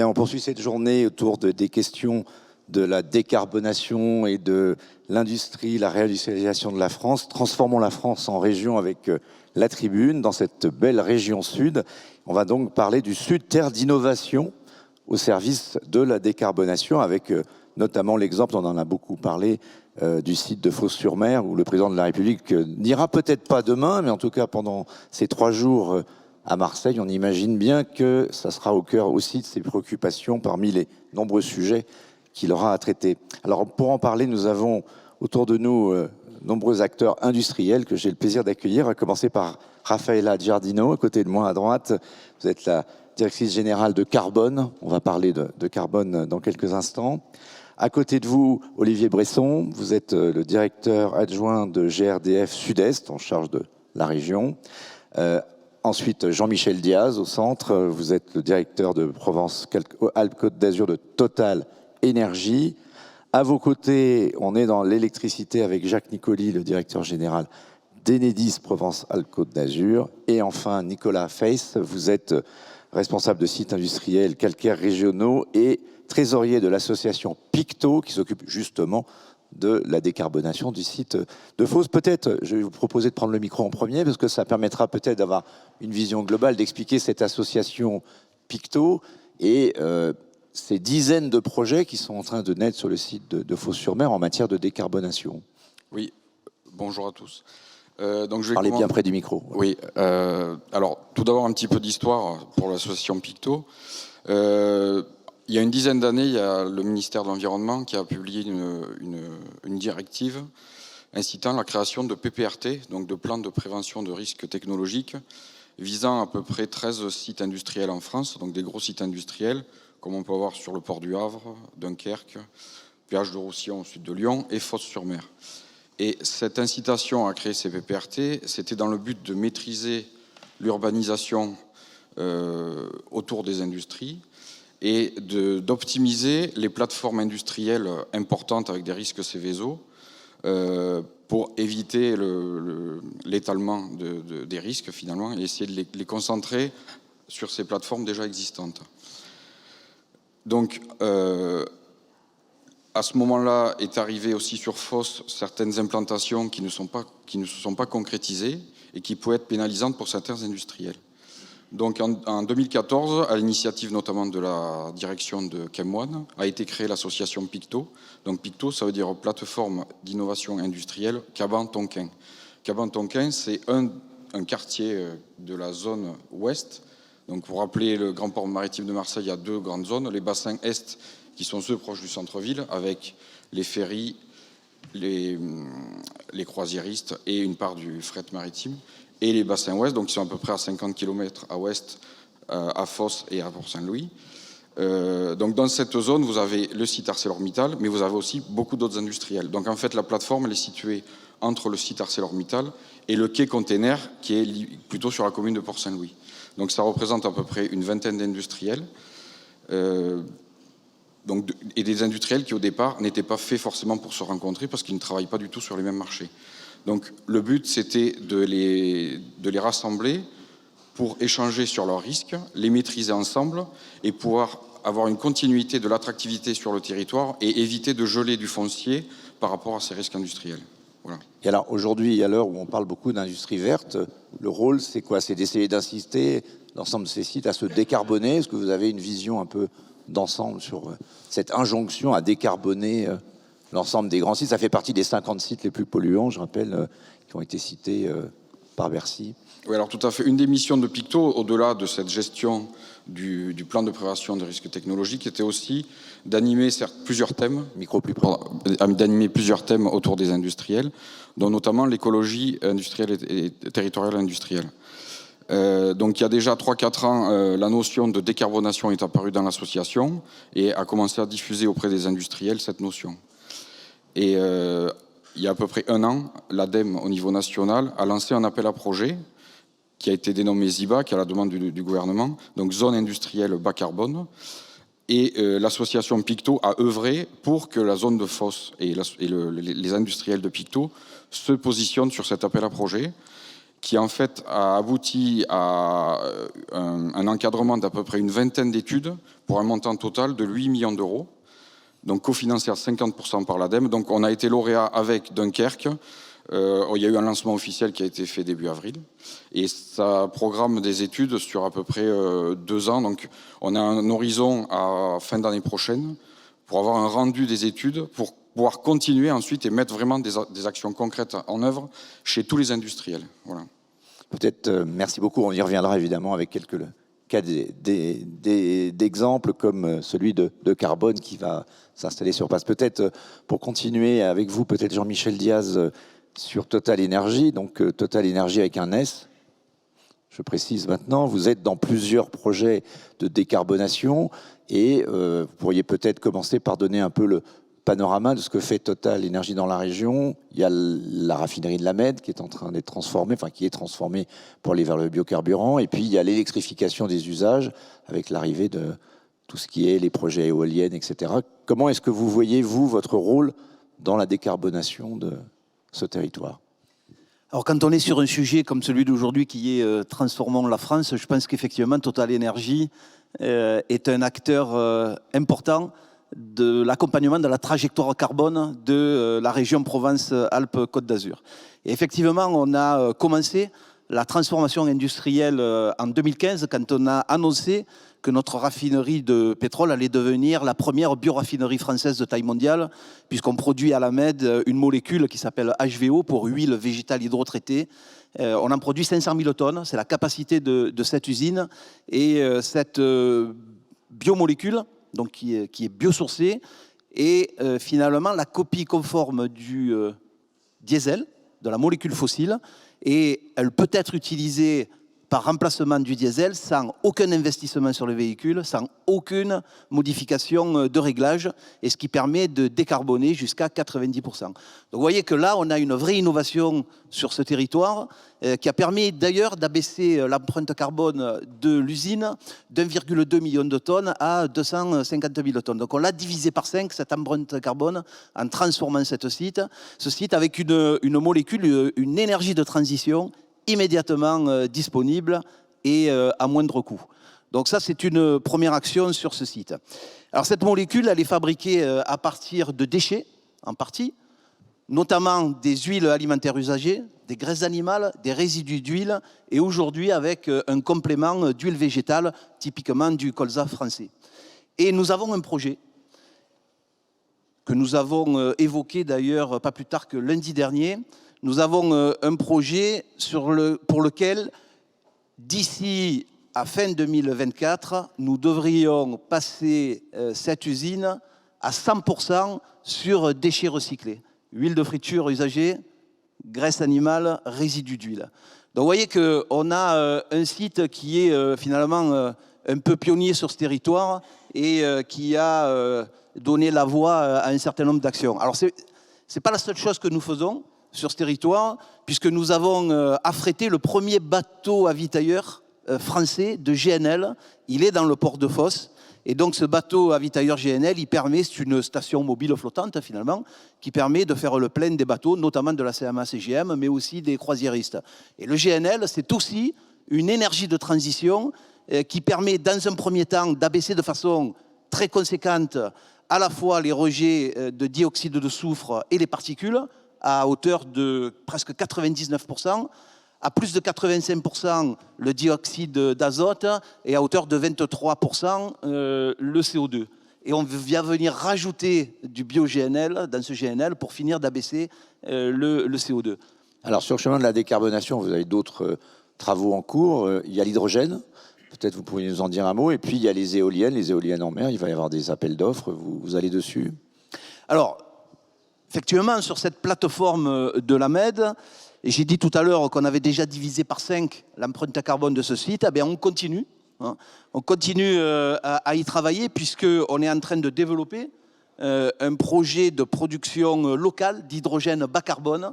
Bien, on poursuit cette journée autour des questions de la décarbonation et de l'industrie, la réindustrialisation de la France. Transformons la France en région avec la Tribune, dans cette belle région sud. On va donc parler du Sud, terre d'innovation au service de la décarbonation, avec notamment l'exemple, on en a beaucoup parlé, du site de Fos-sur-Mer, où le président de la République n'ira peut-être pas demain, mais en tout cas pendant ces 3 jours à Marseille, on imagine bien que ça sera au cœur aussi de ses préoccupations parmi les nombreux sujets qu'il aura à traiter. Alors pour en parler, nous avons autour de nous nombreux acteurs industriels que j'ai le plaisir d'accueillir, à commencer par Raffaella Giardino, à côté de moi à droite. Vous êtes la directrice générale de Carbone. On va parler de Carbone dans quelques instants. À côté de vous, Olivier Bresson, vous êtes le directeur adjoint de GRDF Sud-Est, en charge de la région. Ensuite, Jean-Michel Diaz, au centre. Vous êtes le directeur de Provence-Alpes-Côte d'Azur de Total Énergie. À vos côtés, on est dans l'électricité avec Jacques Nicoli, le directeur général d'Enedis Provence-Alpes-Côte d'Azur. Et enfin, Nicolas Feiss, vous êtes responsable de sites industriels calcaires régionaux et trésorier de l'association Picto, qui s'occupe justement de la décarbonation du site de Fos. Peut-être, je vais vous proposer de prendre le micro en premier, parce que ça permettra peut-être d'avoir une vision globale, d'expliquer cette association Picto et ces dizaines de projets qui sont en train de naître sur le site de Fos-sur-Mer en matière de décarbonation. Oui, bonjour à tous. Donc je vais Parlez bien près du micro. Oui, alors tout d'abord un petit peu d'histoire pour l'association Picto. Il y a une dizaine d'années, il y a le ministère de l'Environnement qui a publié une directive incitant la création de PPRT, donc de plans de prévention de risques technologiques, visant à peu près 13 sites industriels en France, donc des gros sites industriels, comme on peut voir sur le port du Havre, Dunkerque, péage de Roussillon au sud de Lyon et Fos-sur-Mer. Et cette incitation à créer ces PPRT, c'était dans le but de maîtriser l'urbanisation autour des industries, et d'optimiser les plateformes industrielles importantes avec des risques Céveso pour éviter l'étalement des risques finalement et essayer de les concentrer sur ces plateformes déjà existantes. Donc à ce moment-là est arrivé aussi sur Fos certaines implantations qui ne se sont pas concrétisées et qui pouvaient être pénalisantes pour certains industriels. Donc en 2014, à l'initiative notamment de la direction de Kemwan, a été créée l'association Picto. Donc Picto, ça veut dire plateforme d'innovation industrielle Caban-Tonquin. Caban-Tonquin, c'est un quartier de la zone ouest. Donc pour rappeler le grand port maritime de Marseille, il y a 2 grandes zones. Les bassins est, qui sont ceux proches du centre-ville, avec les ferries, les croisiéristes et une part du fret maritime. Et les bassins ouest, donc qui sont à peu près à 50 km à ouest, à Fos et à Port-Saint-Louis. Donc dans cette zone, vous avez le site ArcelorMittal, mais vous avez aussi beaucoup d'autres industriels. Donc en fait, la plateforme, elle est située entre le site ArcelorMittal et le quai container, qui est plutôt sur la commune de Port-Saint-Louis. Donc ça représente à peu près une vingtaine d'industriels. Et des industriels qui, au départ, n'étaient pas faits forcément pour se rencontrer, parce qu'ils ne travaillent pas du tout sur les mêmes marchés. Donc le but, c'était de les rassembler pour échanger sur leurs risques, les maîtriser ensemble et pouvoir avoir une continuité de l'attractivité sur le territoire et éviter de geler du foncier par rapport à ces risques industriels. Voilà. Et alors aujourd'hui, à l'heure où on parle beaucoup d'industrie verte, le rôle, c'est quoi? C'est d'essayer d'insister l'ensemble de ces sites à se décarboner. Est-ce que vous avez une vision un peu d'ensemble sur cette injonction à décarboner l'ensemble des grands sites? Ça fait partie des 50 sites les plus polluants, je rappelle, qui ont été cités par Bercy. Oui, alors tout à fait. Une des missions de Picto, au-delà de cette gestion du plan de prévention des risques technologiques, était aussi d'animer plusieurs thèmes, d'animer plusieurs thèmes autour des industriels, dont notamment l'écologie industrielle et territoriale industrielle. Donc il y a déjà 3-4 ans, la notion de décarbonation est apparue dans l'association et a commencé à diffuser auprès des industriels cette notion. Et il y a à peu près 1 an, l'ADEME, au niveau national, a lancé un appel à projet qui a été dénommé ZIBA, qui est à la demande du gouvernement, donc Zone industrielle bas carbone. Et l'association Picto a œuvré pour que la zone de Fos et les industriels de Picto se positionnent sur cet appel à projet, qui en fait a abouti à un encadrement d'à peu près une vingtaine d'études pour un montant total de 8 millions d'euros, donc cofinancé à 50% par l'ADEME. Donc on a été lauréat avec Dunkerque. Il y a eu un lancement officiel qui a été fait début avril, et ça programme des études sur à peu près 2 ans. Donc on a un horizon à fin d'année prochaine pour avoir un rendu des études, pour pouvoir continuer ensuite et mettre vraiment des actions concrètes en œuvre chez tous les industriels. Voilà. Peut-être, merci beaucoup, on y reviendra évidemment avec quelques cas d'exemples comme celui de Carbone qui va s'installer sur place. Peut-être pour continuer avec vous, peut-être Jean-Michel Diaz, sur Total Énergie, donc Total Énergie avec un S. Je précise maintenant, vous êtes dans plusieurs projets de décarbonation et vous pourriez peut-être commencer par donner un peu le panorama de ce que fait Total Énergie dans la région. Il y a la raffinerie de la Mède qui est en train d'être transformée, enfin qui est transformée pour aller vers le biocarburant, et puis il y a l'électrification des usages avec l'arrivée de tout ce qui est les projets éoliennes, etc. Comment est-ce que vous voyez, vous, votre rôle dans la décarbonation de ce territoire? Alors quand on est sur un sujet comme celui d'aujourd'hui qui est Transformons la France, je pense qu'effectivement Total Énergie est un acteur important de l'accompagnement de la trajectoire carbone de la région Provence-Alpes-Côte d'Azur. Et effectivement, on a commencé la transformation industrielle en 2015 quand on a annoncé que notre raffinerie de pétrole allait devenir la première bioraffinerie française de taille mondiale, puisqu'on produit à la Mède une molécule qui s'appelle HVO pour huile végétale hydrotraitée. On en produit 500 000 tonnes, c'est la capacité de cette usine. Et cette biomolécule, donc qui est biosourcée, est finalement la copie conforme du diesel, de la molécule fossile, et elle peut être utilisée par remplacement du diesel sans aucun investissement sur le véhicule, sans aucune modification de réglage, et ce qui permet de décarboner jusqu'à 90%. Donc vous voyez que là, on a une vraie innovation sur ce territoire qui a permis d'ailleurs d'abaisser l'empreinte carbone de l'usine d'1,2 million de tonnes à 250 000 tonnes. Donc on l'a divisé par 5, cette empreinte carbone, en transformant ce site avec une molécule, une énergie de transition immédiatement disponible et à moindre coût. Donc ça, c'est une première action sur ce site. Alors cette molécule, elle est fabriquée à partir de déchets, en partie, notamment des huiles alimentaires usagées, des graisses animales, des résidus d'huile, et aujourd'hui avec un complément d'huile végétale, typiquement du colza français. Et nous avons un projet que nous avons évoqué d'ailleurs pas plus tard que lundi dernier. Nous avons un projet pour lequel, d'ici à fin 2024, nous devrions passer cette usine à 100% sur déchets recyclés. Huile de friture usagée, graisse animale, résidus d'huile. Donc vous voyez qu'on a un site qui est finalement un peu pionnier sur ce territoire et qui a donné la voie à un certain nombre d'actions. Alors c'est pas la seule chose que nous faisons sur ce territoire, puisque nous avons affrété le premier bateau avitailleur français de GNL. Il est dans le port de Fos. Et donc ce bateau avitailleur GNL, c'est une station mobile flottante finalement, qui permet de faire le plein des bateaux, notamment de la CMA-CGM, mais aussi des croisiéristes. Et le GNL, c'est aussi une énergie de transition qui permet dans un premier temps d'abaisser de façon très conséquente à la fois les rejets de dioxyde de soufre et les particules, à hauteur de presque 99%, à plus de 85% le dioxyde d'azote et à hauteur de 23% le CO2. Et on vient venir rajouter du bio-GNL dans ce GNL pour finir d'abaisser le CO2. Alors sur le chemin de la décarbonation, vous avez d'autres travaux en cours. Il y a l'hydrogène, peut-être vous pourriez nous en dire un mot. Et puis il y a les éoliennes en mer, il va y avoir des appels d'offres, vous allez dessus? Alors, effectivement, sur cette plateforme de la Mède, et j'ai dit tout à l'heure qu'on avait déjà divisé par 5 l'empreinte carbone de ce site, eh bien on continue. On continue à y travailler puisqu'on est en train de développer un projet de production locale d'hydrogène bas carbone.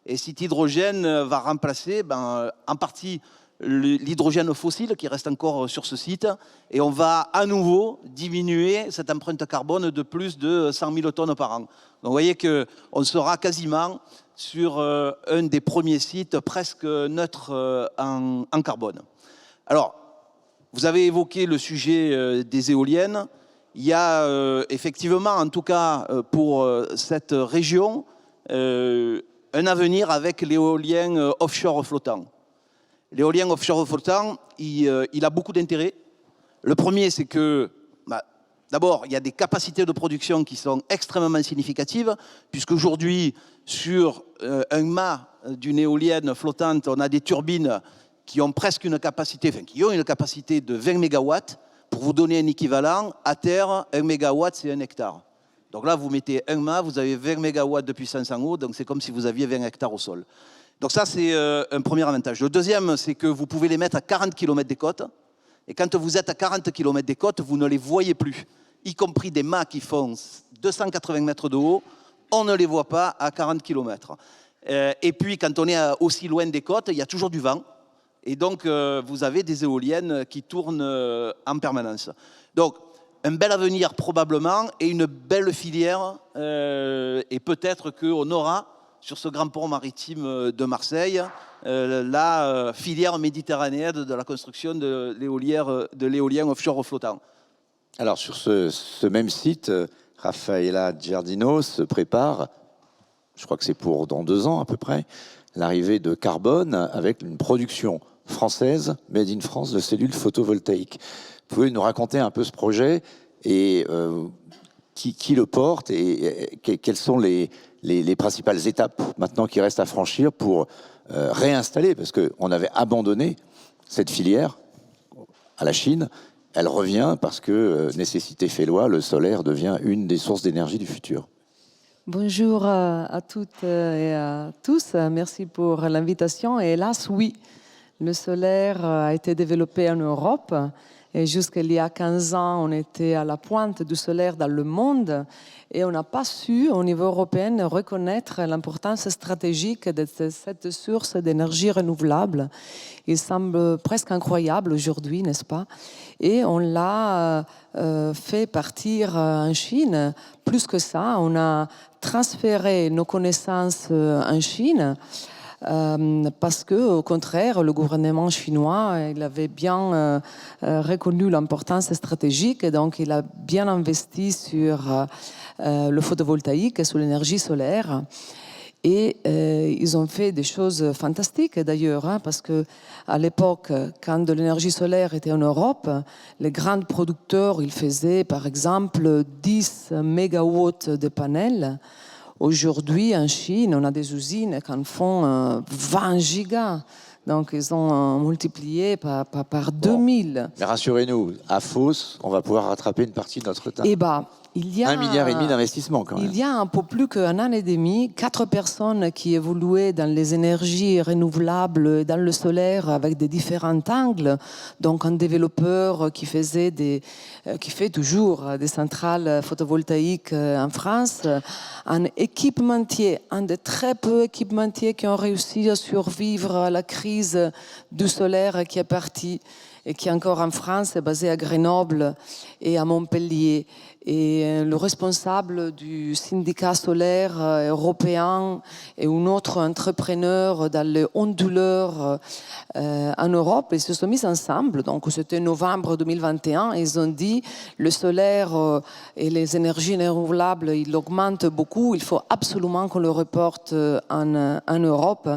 Et cet hydrogène va remplacer en partie l'hydrogène fossile qui reste encore sur ce site. Et on va à nouveau diminuer cette empreinte carbone de plus de 100 000 tonnes par an. Donc vous voyez qu'on sera quasiment sur un des premiers sites presque neutres en carbone. Alors, vous avez évoqué le sujet des éoliennes. Il y a effectivement, en tout cas pour cette région, un avenir avec l'éolien offshore flottant. L'éolien offshore flottant, il a beaucoup d'intérêt. Le premier, c'est que, d'abord, il y a des capacités de production qui sont extrêmement significatives, puisqu'aujourd'hui, sur un mât d'une éolienne flottante, on a des turbines qui ont presque une capacité, enfin, qui ont une capacité de 20 mégawatts. Pour vous donner un équivalent, à terre, 1 mégawatt, c'est 1 hectare. Donc là, vous mettez un mât, vous avez 20 mégawatts de puissance en haut, donc c'est comme si vous aviez 20 hectares au sol. Donc ça, c'est un premier avantage. Le deuxième, c'est que vous pouvez les mettre à 40 km des côtes. Et quand vous êtes à 40 km des côtes, vous ne les voyez plus. Y compris des mâts qui font 280 mètres de haut, on ne les voit pas à 40 km. Et puis, quand on est aussi loin des côtes, il y a toujours du vent. Et donc, vous avez des éoliennes qui tournent en permanence. Donc, un bel avenir probablement et une belle filière. Et peut-être qu'on aura, sur ce grand port maritime de Marseille, la filière méditerranéenne de la construction de l'éolien offshore flottant. Alors, sur ce même site, Raffaella Giardino se prépare, je crois que c'est pour dans 2 ans à peu près, l'arrivée de carbone avec une production française, made in France, de cellules photovoltaïques. Vous pouvez nous raconter un peu ce projet et qui le porte et quelles sont les principales étapes maintenant qui restent à franchir pour réinstaller, parce qu'on avait abandonné cette filière à la Chine. Elle revient parce que nécessité fait loi, le solaire devient une des sources d'énergie du futur. Bonjour à toutes et à tous. Merci pour l'invitation. Et hélas, oui, le solaire a été développé en Europe. Et jusqu'il y a 15 ans, on était à la pointe du solaire dans le monde. Et on n'a pas su, au niveau européen, reconnaître l'importance stratégique de cette source d'énergie renouvelable. Il semble presque incroyable aujourd'hui, n'est-ce pas? Et on l'a fait partir en Chine. Plus que ça, on a transféré nos connaissances en Chine parce que, au contraire, le gouvernement chinois, il avait bien reconnu l'importance stratégique et donc il a bien investi sur le photovoltaïque et sur l'énergie solaire. Et ils ont fait des choses fantastiques d'ailleurs, hein, parce que à l'époque, quand de l'énergie solaire était en Europe, les grands producteurs, ils faisaient par exemple 10 mégawatts de panels. Aujourd'hui, en Chine, on a des usines qui en font 20 gigas. Donc, ils ont multiplié par 2000. Mais rassurez-nous, à Fos, on va pouvoir rattraper une partie de notre temps. Eh ben, il y a 1,5 milliard d'investissement quand même. Il y a un peu plus qu'un an et demi, 4 personnes qui évoluaient dans les énergies renouvelables, dans le solaire, avec des différents angles. Donc un développeur qui fait toujours des centrales photovoltaïques en France, un équipementier, un des très peu équipementiers qui ont réussi à survivre à la crise du solaire qui est parti et qui est encore en France, est basé à Grenoble et à Montpellier. Et le responsable du syndicat solaire européen et un autre entrepreneur dans les onduleurs en Europe, ils se sont mis ensemble. Donc c'était novembre 2021. Ils ont dit le solaire et les énergies renouvelables, ils augmentent beaucoup. Il faut absolument qu'on le reporte en Europe.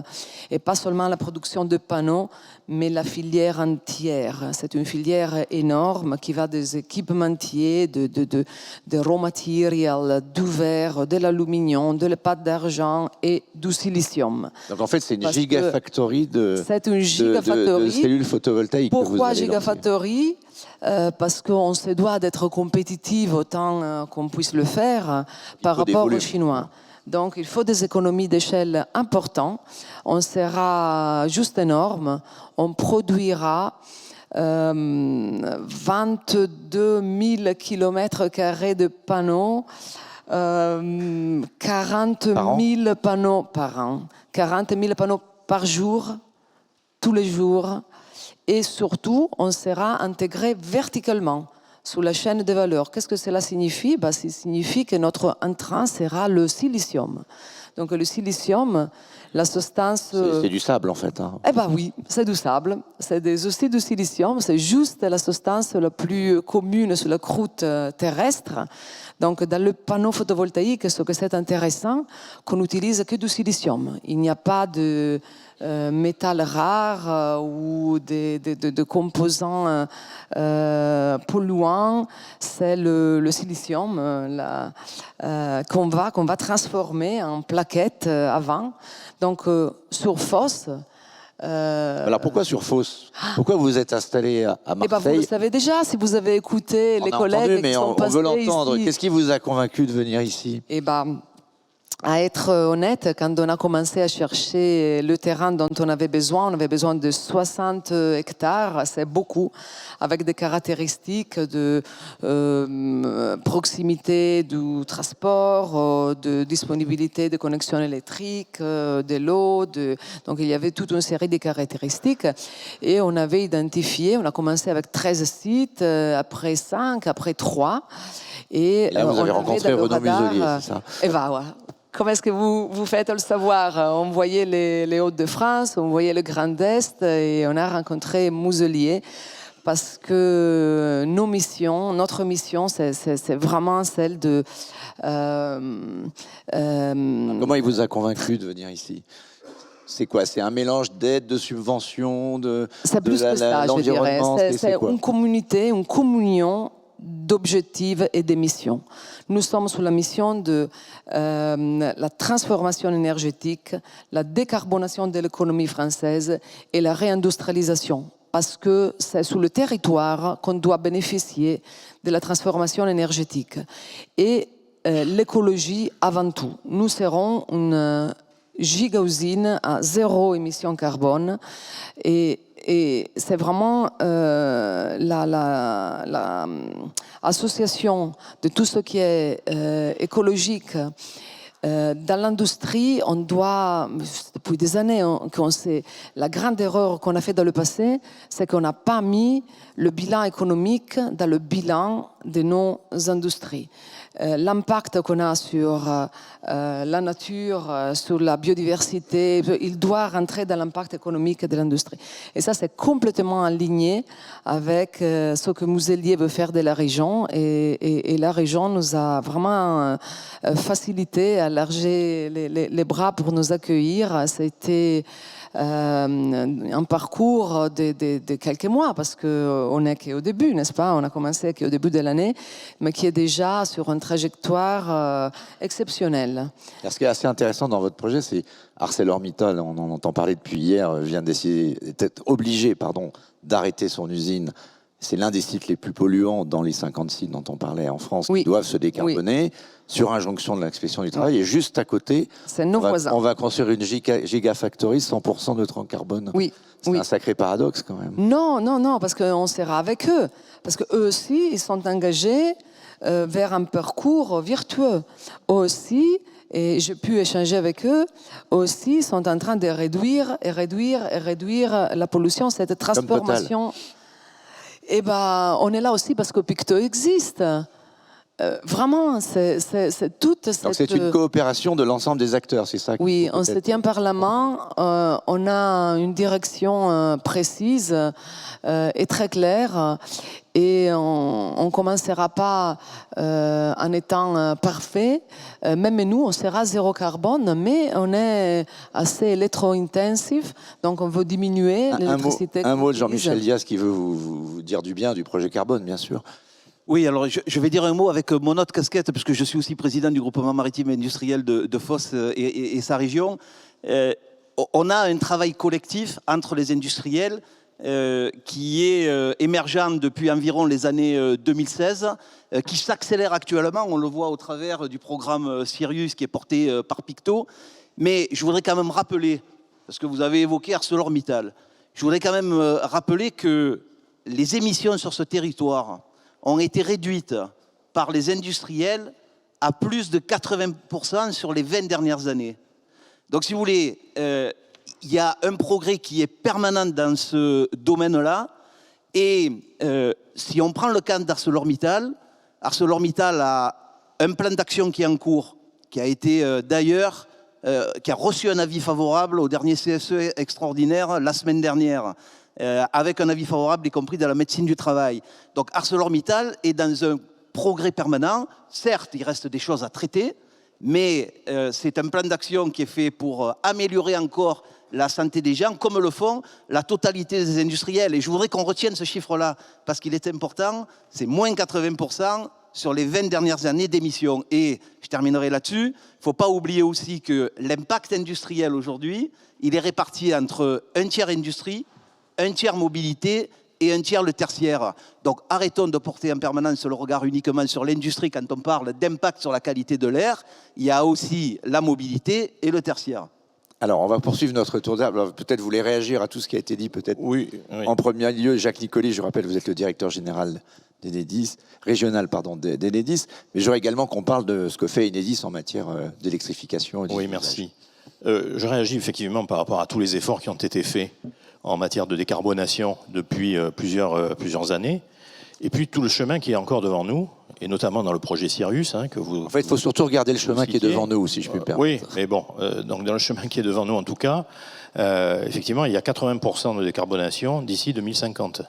Et pas seulement la production de panneaux, mais la filière entière. C'est une filière énorme qui va des équipementiers, de raw material, du verre, de l'aluminium, de la pâte d'argent et du silicium. Donc en fait, c'est une gigafactory de cellules photovoltaïques. Pourquoi gigafactory? Parce qu'on se doit d'être compétitif autant qu'on puisse le faire par rapport aux Chinois. Donc, il faut des économies d'échelle importantes. On sera juste énorme. On produira 22 000 km² de panneaux, 40 000 panneaux par an, 40 000 panneaux par jour, tous les jours. et surtout, on sera intégré verticalement sous la chaîne de valeur. Qu'est-ce que cela signifie? Ça signifie que notre entrant sera le silicium. Donc le silicium, la substance... C'est du sable en fait. Hein. Eh bien oui, c'est du sable, c'est des oxydes de silicium, c'est juste la substance la plus commune sur la croûte terrestre. Donc dans le panneau photovoltaïque, ce que c'est intéressant, qu'on n'utilise que du silicium. Il n'y a pas de métal rare ou de composants polluants. C'est le silicium qu'on va transformer en plaquettes avant. Donc sur Fos. Alors pourquoi sur Fos? Pourquoi vous vous êtes installé à Marseille? Vous le savez déjà, si vous avez écouté les collègues entendu, mais qui sont on veut l'entendre. ici. Qu'est-ce qui vous a convaincu de venir ici? À être honnête, quand on a commencé à chercher le terrain dont on avait besoin de 60 hectares, c'est beaucoup, avec des caractéristiques de proximité du transport, de disponibilité de connexion électrique, de l'eau. Donc il y avait toute une série de caractéristiques. Et on avait identifié, on a commencé avec 13 sites, après 5, après 3. Et là, vous avez rencontré Renaud Muselier, c'est ça? Et voilà. Comment est-ce que vous faites le savoir? On voyait les Hauts-de-France, on voyait le Grand Est et on a rencontré Muselier parce que notre mission, c'est vraiment celle de... Comment il vous a convaincu de venir ici? C'est quoi? C'est un mélange d'aide, de subventions, c'est plus que ça, je dirais. C'est une communauté, une communion d'objectifs et de missions. Nous sommes sous la mission de la transformation énergétique, la décarbonation de l'économie française et la réindustrialisation. Parce que c'est sous le territoire qu'on doit bénéficier de la transformation énergétique. Et l'écologie avant tout. Nous serons une giga-usine à 0 émission carbone et c'est vraiment l'association de tout ce qui est écologique. Dans l'industrie, on doit, depuis des années, la grande erreur qu'on a fait dans le passé, c'est qu'on n'a pas mis le bilan économique dans le bilan de nos industries. L'impact qu'on a sur la nature, sur la biodiversité, il doit rentrer dans l'impact économique de l'industrie. Et ça, c'est complètement aligné avec ce que Muselier veut faire de la région. Et la région nous a vraiment facilité, élargi les bras pour nous accueillir. C'était un parcours de quelques mois, parce qu'on n'est qu'au début, n'est-ce pas? On a commencé qu'au début de l'année, mais qui est déjà sur une trajectoire exceptionnelle. Alors, ce qui est assez intéressant dans votre projet, c'est ArcelorMittal, on en entend parler depuis hier, vient d'essayer, est obligé, d'arrêter son usine. C'est l'un des sites les plus polluants dans les 50 sites dont on parlait en France, qui doivent se décarboner, sur injonction de l'inspection du travail. Et juste à côté, on va construire une gigafactory 100% neutre en carbone. C'est un sacré paradoxe quand même. Non, parce qu'on sera avec eux. Parce qu'eux aussi, ils sont engagés vers un parcours vertueux. Eux aussi, et j'ai pu échanger avec eux, aussi sont en train de réduire la pollution, cette transformation. Eh ben, on est là aussi parce que Picto existe. Vraiment, c'est toute cette... Donc c'est une coopération de l'ensemble des acteurs, c'est ça? Oui, on se tient par la main, on a une direction précise et très claire, et on ne commencera pas en étant parfait. Même nous, on sera 0 carbone, mais on est assez électro-intensif, donc on veut diminuer l'électricité. Un mot de Jean-Michel Diaz qui veut vous dire du bien du projet carbone, bien sûr. Oui, alors je vais dire un mot avec mon autre casquette, parce que je suis aussi président du groupement maritime et industriel de Fos et sa région. On a un travail collectif entre les industriels qui est émergent depuis environ les années 2016, qui s'accélère actuellement, on le voit au travers du programme Sirius qui est porté par Picto. Mais je voudrais quand même rappeler, parce que vous avez évoqué ArcelorMittal, je voudrais quand même rappeler que les émissions sur ce territoire ont été réduites par les industriels à plus de 80% sur les 20 dernières années. Donc, si vous voulez, il y a un progrès qui est permanent dans ce domaine-là. Et si on prend le cas d'ArcelorMittal, ArcelorMittal a un plan d'action qui est en cours, qui a été d'ailleurs, qui a reçu un avis favorable au dernier CSE extraordinaire la semaine dernière, avec un avis favorable, y compris dans la médecine du travail. Donc ArcelorMittal est dans un progrès permanent. Certes, il reste des choses à traiter, mais c'est un plan d'action qui est fait pour améliorer encore la santé des gens, comme le font la totalité des industriels. Et je voudrais qu'on retienne ce chiffre-là, parce qu'il est important, c'est moins 80% sur les 20 dernières années d'émissions. Et je terminerai là-dessus, il ne faut pas oublier aussi que l'impact industriel aujourd'hui, il est réparti entre un tiers industrie, un tiers mobilité et un tiers le tertiaire. Donc arrêtons de porter en permanence le regard uniquement sur l'industrie quand on parle d'impact sur la qualité de l'air. Il y a aussi la mobilité et le tertiaire. Alors, on va poursuivre notre tour d'arbre. Peut-être vous voulez réagir à tout ce qui a été dit, peut-être. Oui. En premier lieu, Jacques Nicoli, je rappelle, vous êtes le directeur général d'Enedis, régional, pardon, d'Enedis. Mais j'aurais également qu'on parle de ce que fait Enedis en matière d'électrification. Oui, merci. Je réagis effectivement par rapport à tous les efforts qui ont été faits en matière de décarbonation depuis plusieurs années. Et puis tout le chemin qui est encore devant nous, et notamment dans le projet Sirius, que vous... En fait, il faut surtout regarder le chemin qui est devant nous, si je puis me permettre. Oui, mais bon, donc dans le chemin qui est devant nous, en tout cas, effectivement, il y a 80% de décarbonation d'ici 2050,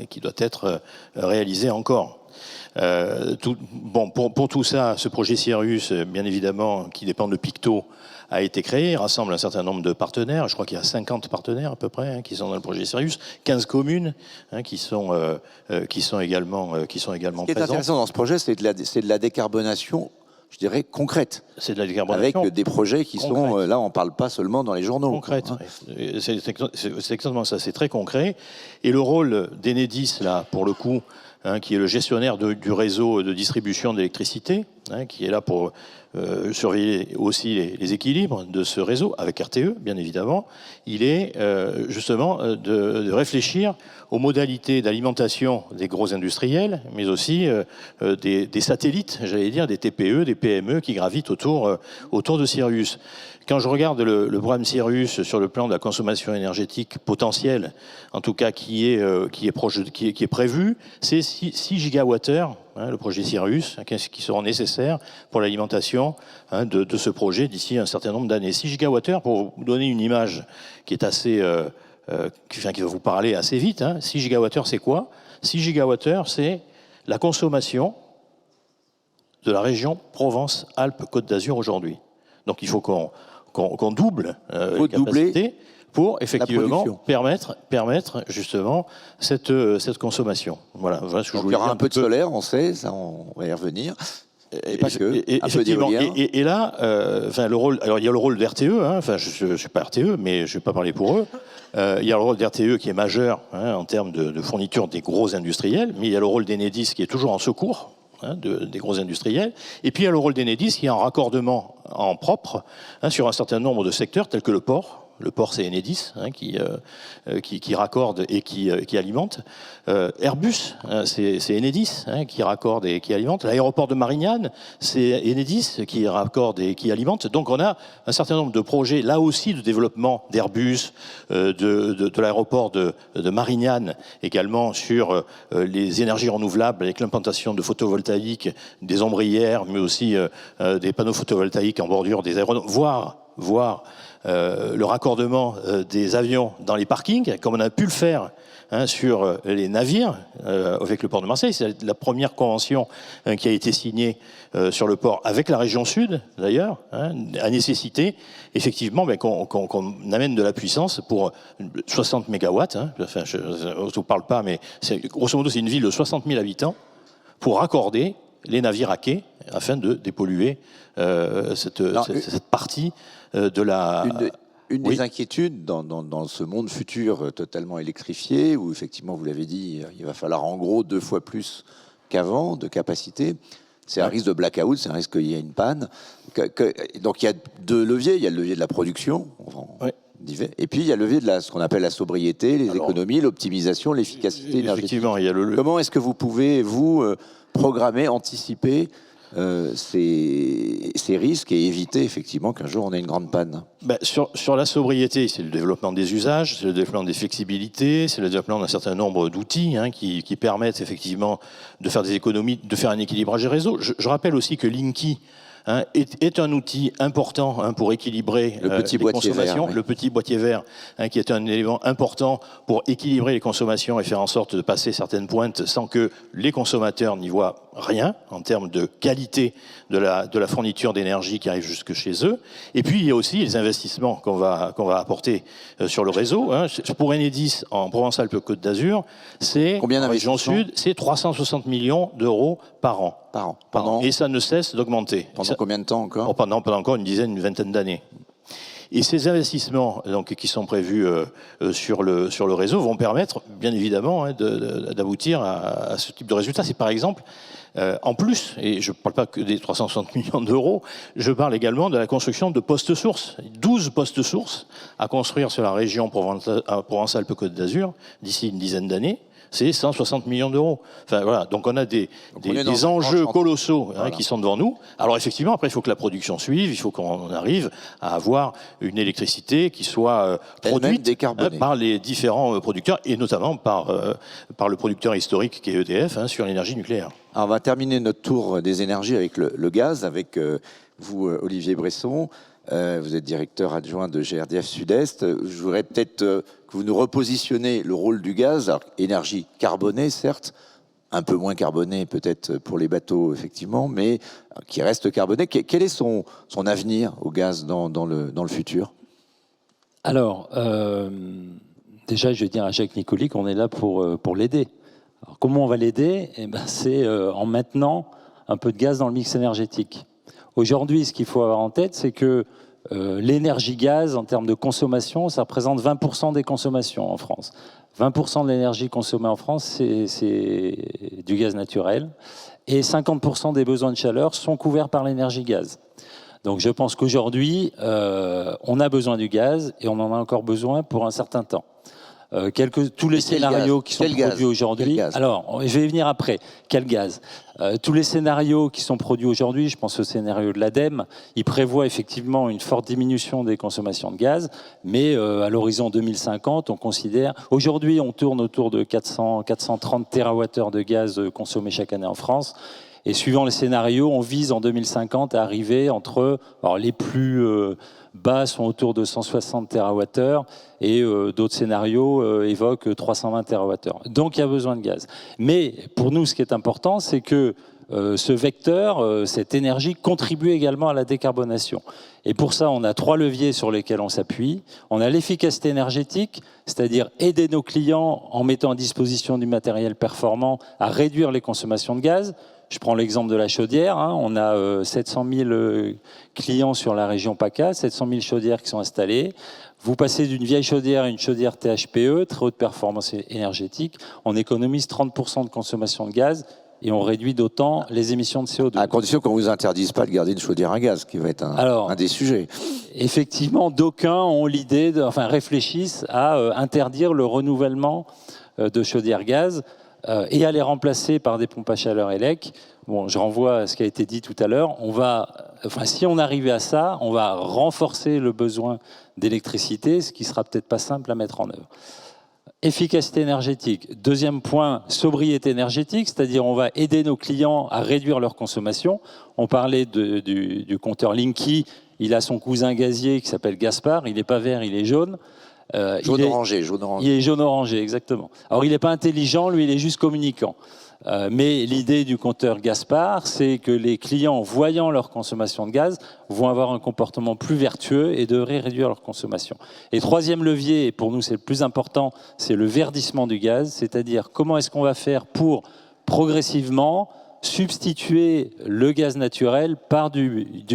qui doit être réalisé encore. Pour tout ça, ce projet Sirius, bien évidemment, qui dépend de Picto, a été créé, rassemble un certain nombre de partenaires. Je crois qu'il y a 50 partenaires à peu près qui sont dans le projet Sirius, 15 communes qui sont également présentes. Ce qui est intéressant dans ce projet, c'est de la décarbonation, je dirais, concrète. C'est de la décarbonation. Avec des projets qui sont, là, on ne parle pas seulement dans les journaux. Concrète. C'est exactement ça, c'est très concret. Et le rôle d'Enedis, là, pour le coup, qui est le gestionnaire du réseau de distribution d'électricité, qui est là pour surveiller aussi les équilibres de ce réseau, avec RTE, bien évidemment, il est justement de réfléchir aux modalités d'alimentation des gros industriels, mais aussi des satellites, j'allais dire, des TPE, des PME qui gravitent autour de Sirius. Quand je regarde le programme Sirius sur le plan de la consommation énergétique potentielle, en tout cas qui est prévu, c'est 6 gigawattheures, le projet Sirius, qui seront nécessaires pour l'alimentation de ce projet d'ici un certain nombre d'années. 6 gigawattheures, pour vous donner une image qui est assez, qui va vous parler assez vite. 6 gigawattheures, c'est quoi? 6 gigawattheures, c'est la consommation de la région Provence-Alpes-Côte d'Azur aujourd'hui. Donc il faut qu'on double les capacités pour effectivement permettre justement cette consommation. Voilà ce que je voulais dire. Il y aura un peu de solaire, on sait, ça on va y revenir. Et pas que, un peu d'éolien. Et là, le rôle, alors il y a le rôle d'RTE, je ne suis pas RTE, mais je ne vais pas parler pour eux. Il y a le rôle d'RTE qui est majeur en termes de fourniture des gros industriels, mais il y a le rôle d'Enedis qui est toujours en secours des gros industriels. Et puis il y a le rôle d'Enedis qui est en raccordement en propre sur un certain nombre de secteurs tels que le port. Le port, c'est Enedis qui raccorde et qui alimente. Airbus, c'est Enedis qui raccorde et qui alimente. L'aéroport de Marignane, c'est Enedis qui raccorde et qui alimente. Donc on a un certain nombre de projets, là aussi, de développement d'Airbus, de l'aéroport de Marignane, également sur les énergies renouvelables avec l'implantation de photovoltaïques, des ombrières, mais aussi des panneaux photovoltaïques en bordure des aérodromes, voire le raccordement des avions dans les parkings, comme on a pu le faire sur les navires avec le port de Marseille. C'est la première convention qui a été signée sur le port avec la région sud, d'ailleurs, à nécessité, effectivement, qu'on amène de la puissance pour 60 mégawatts. Je ne vous parle pas, mais grosso modo, c'est une ville de 60 000 habitants pour raccorder les navires à quai afin de dépolluer cette partie de la... Une des inquiétudes dans ce monde futur totalement électrifié, où effectivement, vous l'avez dit, il va falloir en gros 2 fois plus qu'avant de capacité, c'est un risque de blackout, c'est un risque qu'il y ait une panne. Donc il y a 2 leviers, il y a le levier de la production, et puis il y a le levier de ce qu'on appelle la sobriété, les économies, l'optimisation, l'efficacité énergétique. Effectivement, il y a Comment est-ce que vous pouvez, programmer, anticiper ces risques et éviter effectivement qu'un jour on ait une grande panne? Sur la sobriété, c'est le développement des usages, c'est le développement des flexibilités, c'est le développement d'un certain nombre d'outils qui permettent effectivement de faire des économies, de faire un équilibrage des réseaux. Je rappelle aussi que Linky est un outil important pour équilibrer les consommations. Vert, le petit boîtier vert, qui est un élément important pour équilibrer les consommations et faire en sorte de passer certaines pointes sans que les consommateurs n'y voient rien en termes de qualité de la fourniture d'énergie qui arrive jusque chez eux. Et puis il y a aussi les investissements qu'on va apporter sur le réseau. Pour Enedis en Provence-Alpes-Côte d'Azur, c'est combien en région sud, c'est 360 millions d'euros par an. Et ça ne cesse d'augmenter. Pendant combien de temps encore? Pendant encore une vingtaine d'années. Et ces investissements qui sont prévus sur le réseau vont permettre, bien évidemment, d'aboutir à ce type de résultat. C'est par exemple, en plus, et je ne parle pas que des 360 millions d'euros, je parle également de la construction de postes sources. 12 postes sources à construire sur la région Provence-Alpes-Côte d'Azur d'ici une dizaine d'années. C'est 160 millions d'euros. Enfin, voilà. Donc on a des enjeux colossaux qui sont devant nous. Alors effectivement, après, il faut que la production suive, il faut qu'on arrive à avoir une électricité qui soit produite par les différents producteurs, et notamment par le producteur historique qui est EDF sur l'énergie nucléaire. Alors on va terminer notre tour des énergies avec le gaz, avec vous, Olivier Bresson. Vous êtes directeur adjoint de GRDF Sud-Est. Je voudrais peut-être que vous nous repositionnez le rôle du gaz. Alors, énergie carbonée, certes, un peu moins carbonée peut-être pour les bateaux, effectivement, mais qui reste carbonée. Quel est son avenir au gaz dans le futur? Alors, déjà, je vais dire à Jacques Nicoli qu'on est là pour l'aider. Alors, comment on va l'aider? C'est en maintenant un peu de gaz dans le mix énergétique. Aujourd'hui, ce qu'il faut avoir en tête, c'est que l'énergie gaz, en termes de consommation, ça représente 20% des consommations en France. 20% de l'énergie consommée en France, c'est du gaz naturel. Et 50% des besoins de chaleur sont couverts par l'énergie gaz. Donc je pense qu'aujourd'hui, on a besoin du gaz et on en a encore besoin pour un certain temps. Tous les scénarios qui sont produits aujourd'hui. Alors, je vais y venir après. Quel gaz? Tous les scénarios qui sont produits aujourd'hui, je pense au scénario de l'ADEME, ils prévoient effectivement une forte diminution des consommations de gaz, mais à l'horizon 2050, on considère... Aujourd'hui, on tourne autour de 430 TWh de gaz consommés chaque année en France. Et suivant les scénarios, on vise en 2050 à arriver entre... Alors, les plus... bas sont autour de 160 TWh et d'autres scénarios évoquent 320 TWh. Donc il y a besoin de gaz. Mais pour nous, ce qui est important, c'est que ce vecteur, cette énergie, contribue également à la décarbonation. Et pour ça, on a 3 leviers sur lesquels on s'appuie. On a l'efficacité énergétique, c'est-à-dire aider nos clients en mettant à disposition du matériel performant à réduire les consommations de gaz. Je prends l'exemple de la chaudière. On a 700 000 clients sur la région PACA, 700 000 chaudières qui sont installées. Vous passez d'une vieille chaudière à une chaudière THPE, très haute performance énergétique. On économise 30% de consommation de gaz et on réduit d'autant les émissions de CO2. À condition qu'on ne vous interdise pas de garder une chaudière à gaz, qui va être un des sujets. Effectivement, d'aucuns ont l'idée, réfléchissent à interdire le renouvellement de chaudières gaz et à les remplacer par des pompes à chaleur ELEC. Bon, je renvoie à ce qui a été dit tout à l'heure. Si on arrivait à ça, on va renforcer le besoin d'électricité, ce qui sera peut-être pas simple à mettre en œuvre. Efficacité énergétique. Deuxième point, sobriété énergétique, c'est-à-dire on va aider nos clients à réduire leur consommation. On parlait du compteur Linky. Il a son cousin gazier qui s'appelle Gaspard. Il n'est pas vert, il est jaune. Jaune-orangé. Il est jaune-orangé, exactement. Alors, il n'est pas intelligent, lui, il est juste communicant. Mais l'idée du compteur Gaspard, c'est que les clients, voyant leur consommation de gaz, vont avoir un comportement plus vertueux et devraient réduire leur consommation. Et troisième levier, et pour nous c'est le plus important, c'est le verdissement du gaz, c'est-à-dire comment est-ce qu'on va faire pour progressivement substituer le gaz naturel par du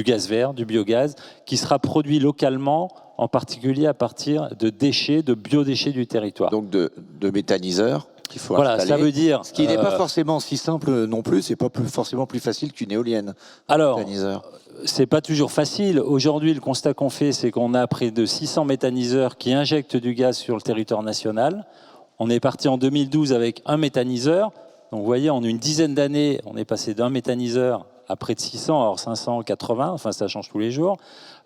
gaz vert, du biogaz, qui sera produit localement, en particulier à partir de déchets, de biodéchets du territoire. Donc de méthaniseurs qu'il faut installer. Ça veut dire... Ce qui n'est pas forcément si simple non plus, c'est pas forcément plus facile qu'une éolienne. Alors, c'est pas toujours facile. Aujourd'hui, le constat qu'on fait, c'est qu'on a près de 600 méthaniseurs qui injectent du gaz sur le territoire national. On est parti en 2012 avec un méthaniseur. Donc vous voyez, en une dizaine d'années, on est passé d'un méthaniseur à près de 600, alors 580, enfin ça change tous les jours.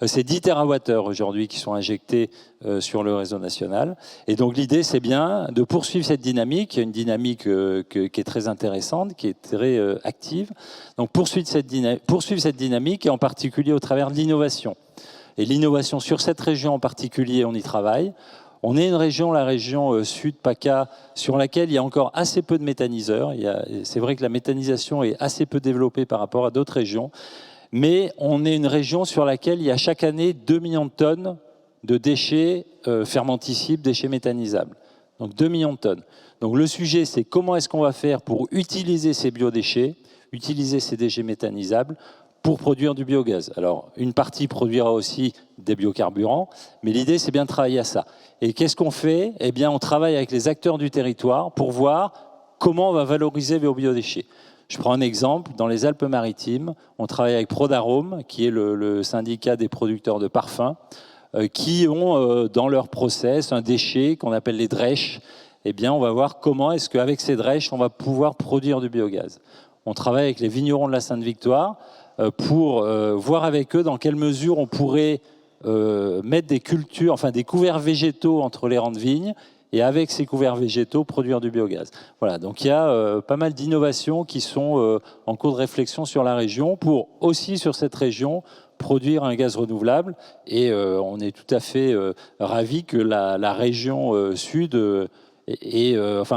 C'est 10 TWh aujourd'hui qui sont injectés sur le réseau national. Et donc l'idée, c'est bien de poursuivre cette dynamique, une dynamique qui est très intéressante, qui est très active. Donc poursuivre cette dynamique, et en particulier au travers de l'innovation. Et l'innovation sur cette région en particulier, on y travaille. On est une région, la région sud PACA, sur laquelle il y a encore assez peu de méthaniseurs. C'est vrai que la méthanisation est assez peu développée par rapport à d'autres régions. Mais on est une région sur laquelle il y a chaque année 2 millions de tonnes de déchets fermenticibles, déchets méthanisables. Donc 2 millions de tonnes. Donc le sujet, c'est comment est-ce qu'on va faire pour utiliser ces biodéchets, utiliser ces déchets méthanisables pour produire du biogaz. Alors, une partie produira aussi des biocarburants, mais l'idée, c'est bien de travailler à ça. Et qu'est-ce qu'on fait? Eh bien, on travaille avec les acteurs du territoire pour voir comment on va valoriser les biodéchets. Je prends un exemple. Dans les Alpes-Maritimes, on travaille avec Prodarome, qui est le syndicat des producteurs de parfums, qui ont dans leur process un déchet qu'on appelle les drèches. Eh bien, on va voir comment est-ce qu'avec ces drèches, on va pouvoir produire du biogaz. On travaille avec les vignerons de la Sainte-Victoire pour voir avec eux dans quelle mesure on pourrait mettre des cultures, enfin des couverts végétaux entre les rangs de vignes, et avec ces couverts végétaux, produire du biogaz. Voilà, donc il y a pas mal d'innovations qui sont en cours de réflexion sur la région, pour aussi sur cette région produire un gaz renouvelable. Et on est tout à fait ravis que la région sud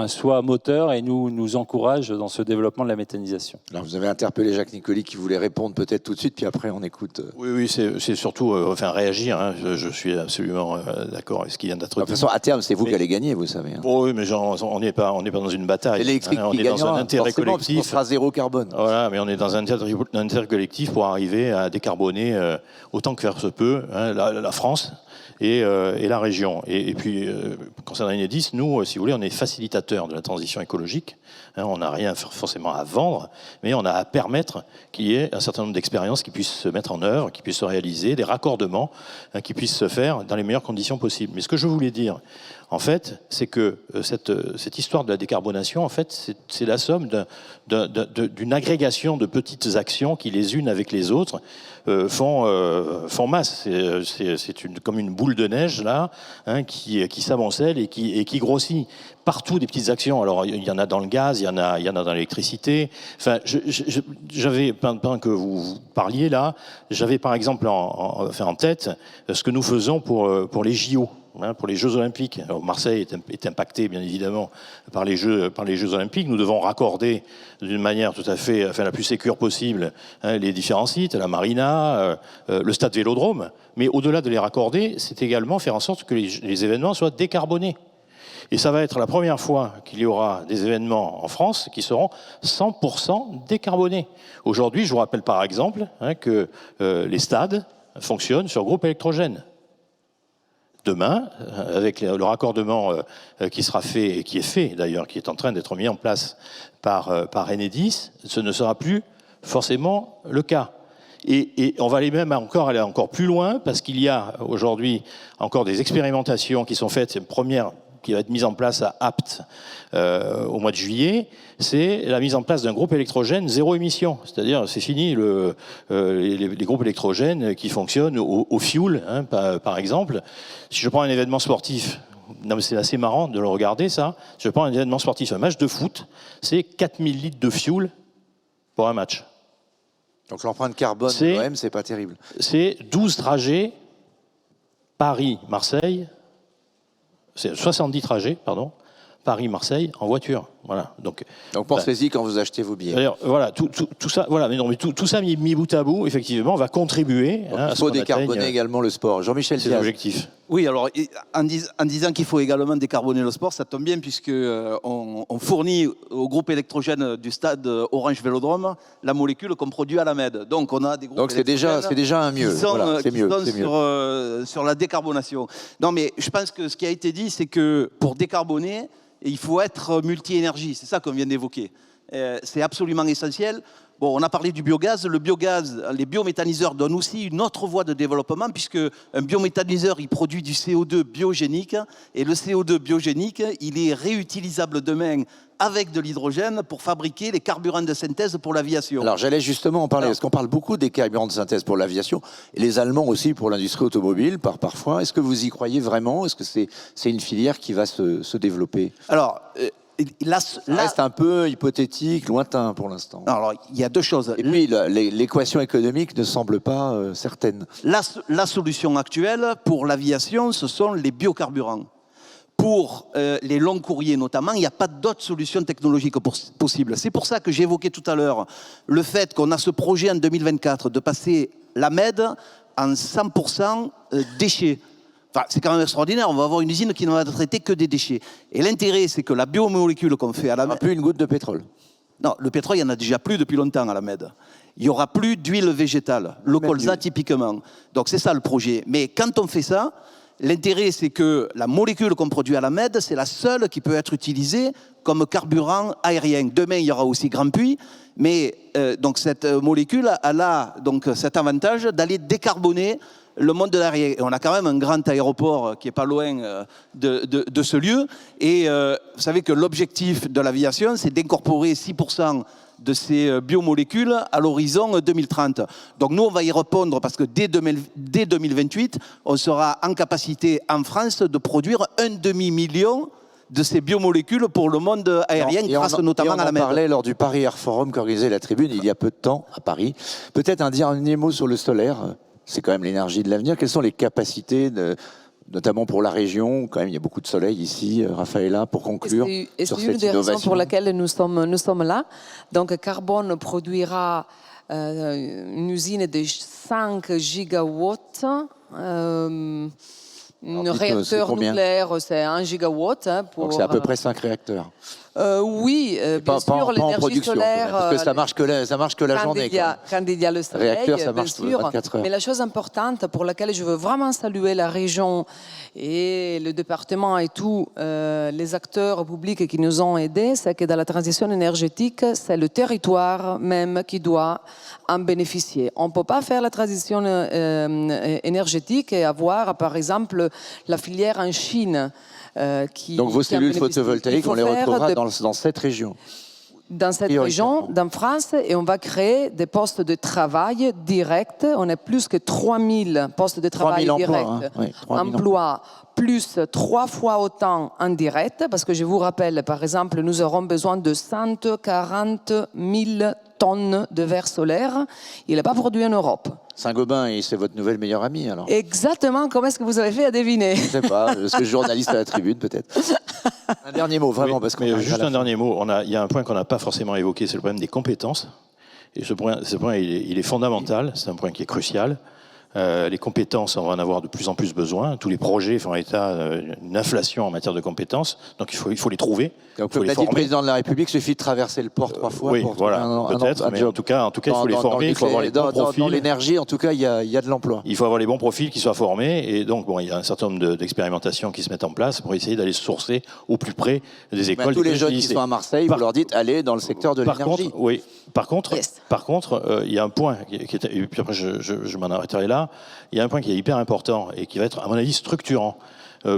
soit moteur et nous encourage dans ce développement de la méthanisation. Alors vous avez interpellé Jacques Nicoli qui voulait répondre peut-être tout de suite, puis après on écoute. Oui, c'est surtout réagir. Hein. Je suis absolument d'accord avec ce qui vient d'être dit. De toute façon, à terme, c'est vous qui allez gagner, vous savez. Hein. Oui, mais on n'est pas dans une bataille. L'électrique on qui est gagnera, dans un intérêt collectif. On sera zéro carbone. Voilà, mais on est dans un intérêt collectif pour arriver à décarboner autant que faire se peut la France. Et la région. Et puis, concernant Enedis, nous, si vous voulez, on est facilitateurs de la transition écologique. Hein, on n'a rien forcément à vendre, mais on a à permettre qu'il y ait un certain nombre d'expériences qui puissent se mettre en œuvre, qui puissent se réaliser, des raccordements qui puissent se faire dans les meilleures conditions possibles. Mais ce que je voulais dire, en fait, c'est que cette histoire de la décarbonation, en fait, c'est la somme d'une agrégation de petites actions qui, les unes avec les autres, font masse. C'est comme une boule de neige là, hein, qui s'amoncelle et qui grossit. Partout des petites actions. Alors il y en a dans le gaz, il y en a dans l'électricité. Enfin, j'avais pendant que vous parliez là, j'avais par exemple en tête ce que nous faisons pour les JO. Hein, pour les Jeux Olympiques. Alors Marseille est impacté bien évidemment par les Jeux Olympiques. Nous devons raccorder d'une manière tout à fait la plus sécure possible les différents sites, la marina, le stade Vélodrome. Mais au-delà de les raccorder, c'est également faire en sorte que les événements soient décarbonés. Et ça va être la première fois qu'il y aura des événements en France qui seront 100% décarbonés. Aujourd'hui, je vous rappelle par exemple que les stades fonctionnent sur groupe électrogène. Demain, avec le raccordement qui sera fait, et qui est fait d'ailleurs, qui est en train d'être mis en place par Enedis, ce ne sera plus forcément le cas. Et on va aller encore plus loin, parce qu'il y a aujourd'hui encore des expérimentations qui sont faites. C'est une première qui va être mise en place à Apt au mois de juillet, c'est la mise en place d'un groupe électrogène zéro émission. C'est-à-dire, c'est fini les groupes électrogènes qui fonctionnent au fioul, hein, par exemple. Si je prends un événement sportif, non mais c'est assez marrant de le regarder ça, si je prends un événement sportif, un match de foot, c'est 4000 litres de fioul pour un match. Donc l'empreinte carbone de l'OM, c'est pas terrible. C'est 12 trajets Paris-Marseille, c'est 70 trajets, pardon, Paris-Marseille en voiture. Voilà. Donc pensez-y quand vous achetez vos billets. Voilà, tout ça, voilà, mais tout ça mis bout à bout, effectivement, va contribuer. Il faut décarboner également le sport. Jean-Michel Diaz. C'est l'objectif. Oui, alors en disant qu'il faut également décarboner le sport, ça tombe bien puisque on fournit au groupe électrogène du stade Orange Vélodrome la molécule qu'on produit à la MED. Donc on a des groupes. Donc c'est déjà un mieux. Sur la décarbonation. Non, mais je pense que ce qui a été dit, c'est que pour décarboner, il faut être multi-énergie. C'est ça qu'on vient d'évoquer. C'est absolument essentiel. Bon, on a parlé du biogaz. Le biogaz, les biométhaniseurs donnent aussi une autre voie de développement, puisque un biométhaniseur, il produit du CO2 biogénique, et le CO2 biogénique, il est réutilisable demain avec de l'hydrogène pour fabriquer les carburants de synthèse pour l'aviation. Alors j'allais justement en parler, parce qu'on parle beaucoup des carburants de synthèse pour l'aviation, et les Allemands aussi pour l'industrie automobile parfois. Est-ce que vous y croyez vraiment? Est-ce que c'est une filière qui va se développer? Alors, là, Ça reste un peu hypothétique, lointain pour l'instant. alors, il y a deux choses. Et puis l'équation économique ne semble pas certaine. La solution actuelle pour l'aviation, ce sont les biocarburants. Pour les longs courriers notamment, il n'y a pas d'autre solution technologique possible. C'est pour ça que j'évoquais tout à l'heure le fait qu'on a ce projet en 2024 de passer la MED en 100% déchets. Enfin, c'est quand même extraordinaire, on va avoir une usine qui ne va traiter que des déchets. Et l'intérêt, c'est que la biomolécule qu'on fait à la Il n'y MED... aura plus une goutte de pétrole. Non, le pétrole, il y en a déjà plus depuis longtemps à la MED. Il n'y aura plus d'huile végétale, le colza typiquement. Donc c'est ça le projet. Mais quand on fait ça, l'intérêt, c'est que la molécule qu'on produit à la MED, c'est la seule qui peut être utilisée comme carburant aérien. Demain, il y aura aussi Grand Puy, mais donc cette molécule, elle a donc cet avantage d'aller décarboner le monde de l'aérien. Et on a quand même un grand aéroport qui n'est pas loin de ce lieu. Et vous savez que l'objectif de l'aviation, c'est d'incorporer 6% de ces biomolécules à l'horizon 2030. Donc nous, on va y répondre parce que dès 2028, on sera en capacité en France de produire 1,5 million de ces biomolécules pour le monde aérien, grâce notamment à la MED. On en parlait lors du Paris Air Forum qu'organisait la Tribune il y a peu de temps à Paris. Peut-être un dernier mot sur le solaire. C'est quand même l'énergie de l'avenir. Quelles sont les capacités, notamment pour la région? Quand même, il y a beaucoup de soleil ici, Raphaëlla, pour conclure sur cette C'est une des raisons pour laquelle nous sommes là. Donc, Carbone produira une usine de 5 gigawatts. Un réacteur nucléaire, c'est 1 gigawatt. Donc c'est à peu près 5 réacteurs. Oui, bien sûr, l'énergie solaire. Parce que ça marche que la journée. Quand il y a le soleil, réacteur, ça marche bien sûr. 24 heures. Mais la chose importante pour laquelle je veux vraiment saluer la région et le département et tous les acteurs publics qui nous ont aidés, c'est que dans la transition énergétique, c'est le territoire même qui doit en bénéficier. On ne peut pas faire la transition énergétique et avoir, par exemple, la filière en Chine. Donc vos cellules photovoltaïques, on les retrouvera dans cette région. Dans cette région, dans France, et on va créer des postes de travail directs. On a plus que 3000 postes de travail directs, emplois, plus 3 fois autant en direct, parce que je vous rappelle, par exemple, nous aurons besoin de 140 000 tonnes de verre solaire. Il n'est pas produit en Europe. Saint-Gobain, c'est votre nouvelle meilleure amie, alors? Exactement. Comment est-ce que vous avez fait à deviner? Je ne sais pas, parce que je suis journaliste à la Tribune, peut-être. Un dernier mot, vraiment, oui, parce que juste un dernier mot. Il y a un point qu'on n'a pas forcément évoqué, c'est le problème des compétences. Et ce point il est fondamental, c'est un point qui est crucial. Les compétences, on va en avoir de plus en plus besoin. Tous les projets font état d'une inflation en matière de compétences, donc il faut les trouver. Donc, comme l'a dit le président de la République, il suffit de traverser le port 3 fois. Oui, pour voilà, peut-être, mais en tout cas, il faut les former, il faut avoir les bons profils. Dans l'énergie, en tout cas, il y a de l'emploi. Il faut avoir les bons profils qui soient formés, et donc il y a un certain nombre d'expérimentations qui se mettent en place pour essayer d'aller se sourcer au plus près des écoles. Tous les jeunes qui sont à Marseille, vous leur dites, allez dans le secteur de l'énergie. Oui. Par contre, il y a un point qui est, et puis après je m'en arrêterai là. Il y a un point qui est hyper important et qui va être, à mon avis, structurant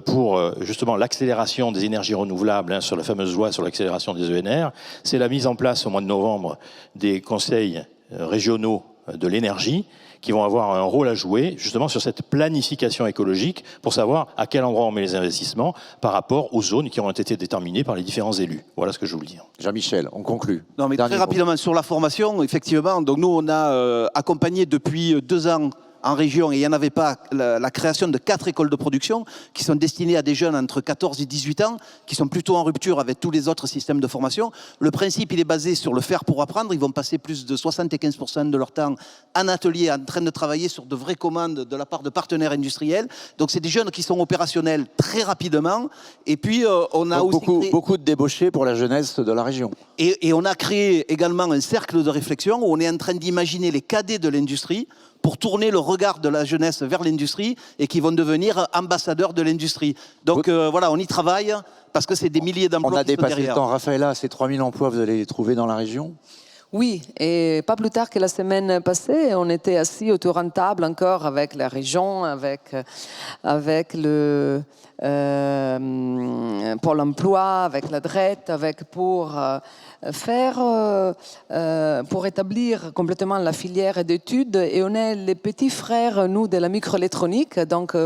pour justement l'accélération des énergies renouvelables, sur la fameuse loi sur l'accélération des ENR. C'est la mise en place au mois de novembre des conseils régionaux de l'énergie qui vont avoir un rôle à jouer justement sur cette planification écologique pour savoir à quel endroit on met les investissements par rapport aux zones qui auront été déterminées par les différents élus. Voilà ce que je voulais dire. Jean-Michel, on conclut. Non, mais très rapidement sur la formation, effectivement. Donc nous, on a accompagné depuis 2 ans en région, et il n'y en avait pas, la création de 4 écoles de production qui sont destinées à des jeunes entre 14 et 18 ans, qui sont plutôt en rupture avec tous les autres systèmes de formation. Le principe, il est basé sur le faire pour apprendre. Ils vont passer plus de 75% de leur temps en atelier, en train de travailler sur de vraies commandes de la part de partenaires industriels. Donc c'est des jeunes qui sont opérationnels très rapidement. Et puis on a donc aussi beaucoup de débauchés pour la jeunesse de la région. Et on a créé également un cercle de réflexion où on est en train d'imaginer les cadets de l'industrie pour tourner le regard de la jeunesse vers l'industrie et qui vont devenir ambassadeurs de l'industrie. Donc voilà, on y travaille parce que c'est des milliers d'emplois. On a qui sont dépassé derrière. le temps. Raphaëlla, ces 3000 emplois, vous allez les trouver dans la région? Oui, et pas plus tard que la semaine passée, on était assis autour d'une table encore avec la région, avec le Pôle emploi, avec la DRET, pour établir complètement la filière d'études. Et on est les petits frères, nous, de la microélectronique. Donc,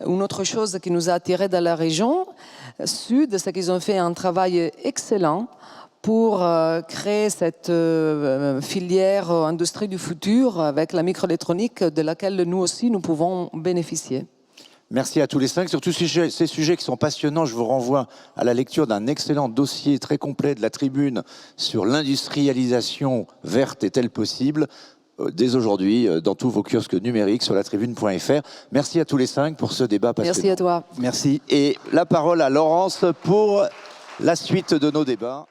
une autre chose qui nous a attirés dans la région sud, c'est qu'ils ont fait un travail excellent pour créer cette filière industrie du futur avec la microélectronique de laquelle nous aussi nous pouvons bénéficier. Merci à tous les 5. Sur tous ces sujets qui sont passionnants, je vous renvoie à la lecture d'un excellent dossier très complet de la Tribune sur l'industrialisation verte est-elle possible dès aujourd'hui dans tous vos kiosques numériques sur latribune.fr. Merci à tous les 5 pour ce débat passionnant. Merci à toi. Merci. Et la parole à Laurence pour la suite de nos débats.